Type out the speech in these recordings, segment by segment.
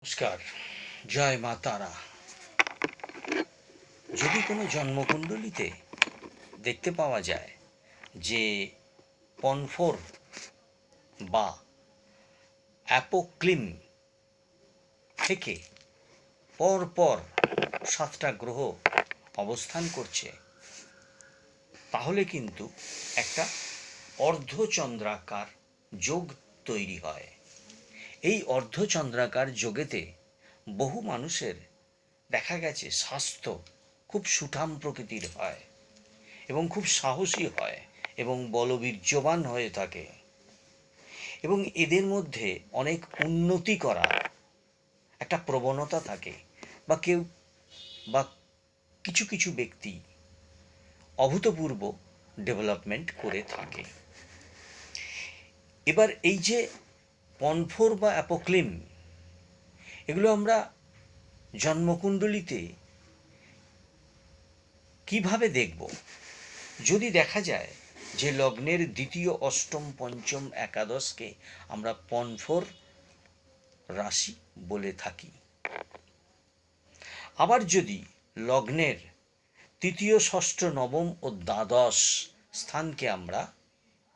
নমস্কার। জয় মা তারা। যদি কোনো জন্মকুণ্ডলিতে দেখতে পাওয়া যায় যে পনফোর বা অ্যাপোক্লিম থেকে পরপর 7টা গ্রহ অবস্থান করছে, তাহলে কিন্তু একটা অর্ধচন্দ্রাকার যোগ তৈরি হয়। এই অর্ধচন্দ্রাকার যোগেতে বহু মানুষের দেখা গেছে স্বাস্থ্য খুব সুঠাম প্রকৃতির হয় এবং খুব সাহসী হয় এবং বলবীর্যবান হয়ে থাকে, এবং এদের মধ্যে অনেক উন্নতি করার একটা প্রবণতা থাকে, বা কিছু কিছু ব্যক্তি অভূতপূর্ব ডেভেলপমেন্ট করে থাকে। এবার এই যে পনফোর বা অ্যাপোক্লিম, এগুলো আমরা জন্মকুণ্ডলিতে কিভাবে দেখব? যদি দেখা যায় যে লগ্নের দ্বিতীয়, অষ্টম, পঞ্চম, একাদশকে আমরা পনফোর রাশি বলে থাকি। আবার যদি লগ্নের তৃতীয়, ষষ্ঠ, নবম ও দ্বাদশ স্থানকে আমরা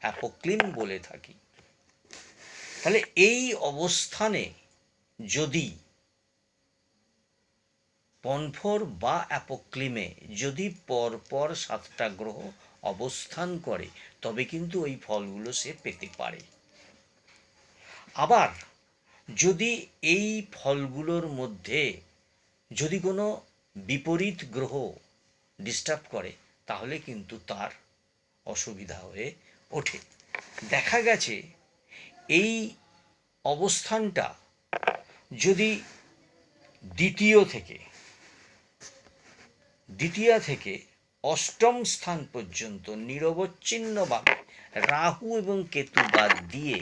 অ্যাপোক্লিম বলে থাকি, তাহলে এই অবস্থানে যদি পনফোর বা অ্যাপোক্লিমে যদি পরপর 7টা গ্রহ অবস্থান করে, তবে কিন্তু ওই ফলগুলো সে পেতে পারে। আবার যদি এই ফলগুলোর মধ্যে যদি কোনো বিপরীত গ্রহ ডিস্টার্ব করে, তাহলে কিন্তু তার অসুবিধা হয়ে ওঠে। দেখা গেছে এই অবস্থানটা যদি দ্বিতীয় থেকে অষ্টম স্থান পর্যন্ত নিরবচ্ছিন্নভাবে রাহু এবং কেতু বাদ দিয়ে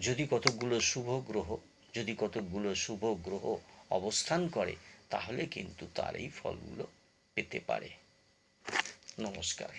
যদি কতগুলো শুভ গ্রহ অবস্থান করে, তাহলে কিন্তু তার এই ফলগুলো পেতে পারে। নমস্কার।